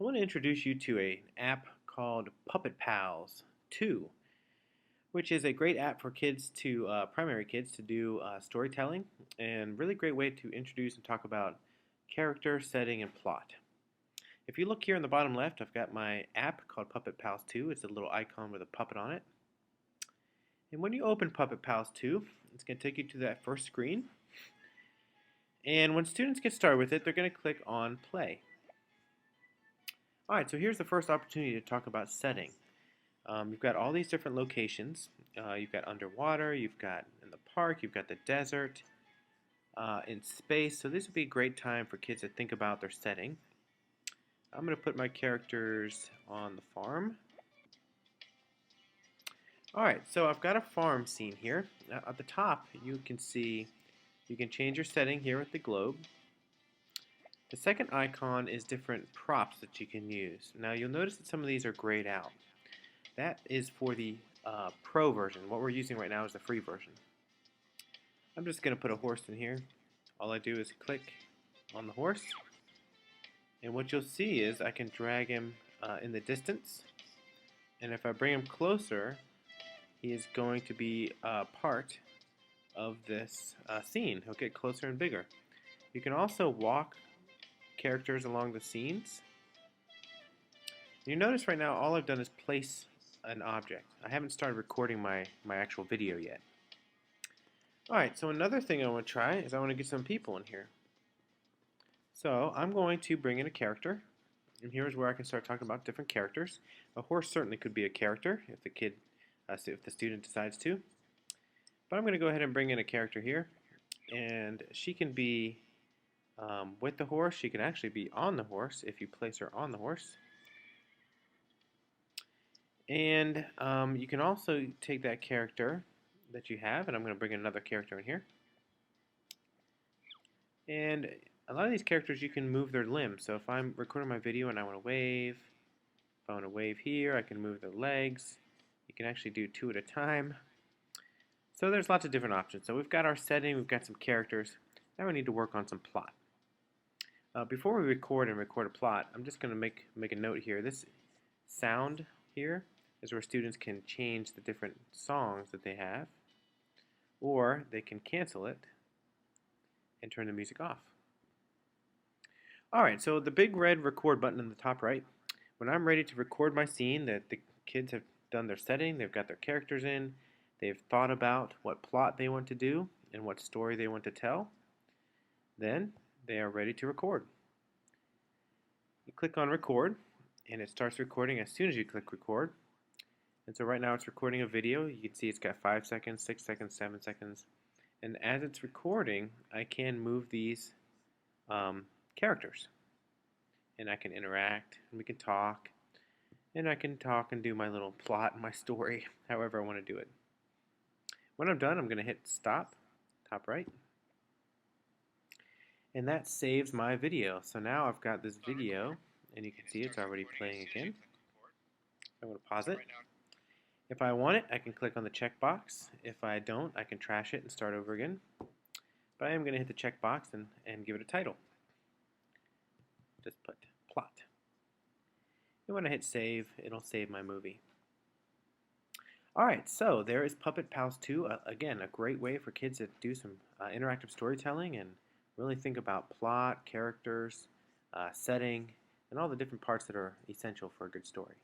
I want to introduce you to an app called Puppet Pals 2, which is a great app for kids to, primary kids, to do storytelling, and really great way to introduce and talk about character, setting, and plot. If you look here in the bottom left, I've got my app called Puppet Pals 2. It's a little icon with a puppet on it. And when you open Puppet Pals 2, it's going to take you to that first screen. And when students get started with it, they're going to click on Play. Alright, so here's the first opportunity to talk about setting. You've got all these different locations. You've got underwater, you've got in the park, you've got the desert, in space. So this would be a great time for kids to think about their setting. I'm going to put my characters on the farm. Alright, so I've got a farm scene here. Now, at the top, you can see you can change your setting here with the globe. The second icon is different props that you can use. Now you'll notice that some of these are grayed out. That is for the Pro version. What we're using right now is the free version. I'm just going to put a horse in here. All I do is click on the horse, and what you'll see is I can drag him in the distance, and if I bring him closer, he is going to be part of this scene. He'll get closer and bigger. You can also walk characters along the scenes. You notice right now all I've done is place an object. I haven't started recording my actual video yet. Alright, so another thing I want to try is I want to get some people in here. So I'm going to bring in a character, and here's where I can start talking about different characters. A horse certainly could be a character if if the student decides to. But I'm going to go ahead and bring in a character here, and she can be with the horse. She can actually be on the horse if you place her on the horse. And you can also take that character that you have, and I'm going to bring in another character in here. And a lot of these characters, you can move their limbs. So if I'm recording my video and I want to wave, if I want to wave here, I can move their legs. You can actually do two at a time. So there's lots of different options. So we've got our setting, we've got some characters. Now we need to work on some plot. Before we record a plot, I'm just going to make a note here. This sound here is where students can change the different songs that they have, or they can cancel it and turn the music off. Alright, so the big red record button in the top right, when I'm ready to record my scene, that the kids have done their setting, they've got their characters in, they've thought about what plot they want to do and what story they want to tell, then they are ready to record. You click on record, and it starts recording as soon as you click record. And so right now it's recording a video. You can see it's got 5 seconds, 6 seconds, 7 seconds. And as it's recording, I can move these characters. And I can interact, and we can talk. And I can talk and do my little plot and my story, however I want to do it. When I'm done, I'm going to hit stop, top right. And that saves my video. So now I've got this video, and you can see it's already playing again. I'm going to pause it. If I want it, I can click on the checkbox. If I don't, I can trash it and start over again. But I am going to hit the checkbox and give it a title. Just put plot. And when I hit save, it'll save my movie. Alright, so there is Puppet Pals 2. Again, a great way for kids to do some interactive storytelling and really think about plot, characters, setting, and all the different parts that are essential for a good story.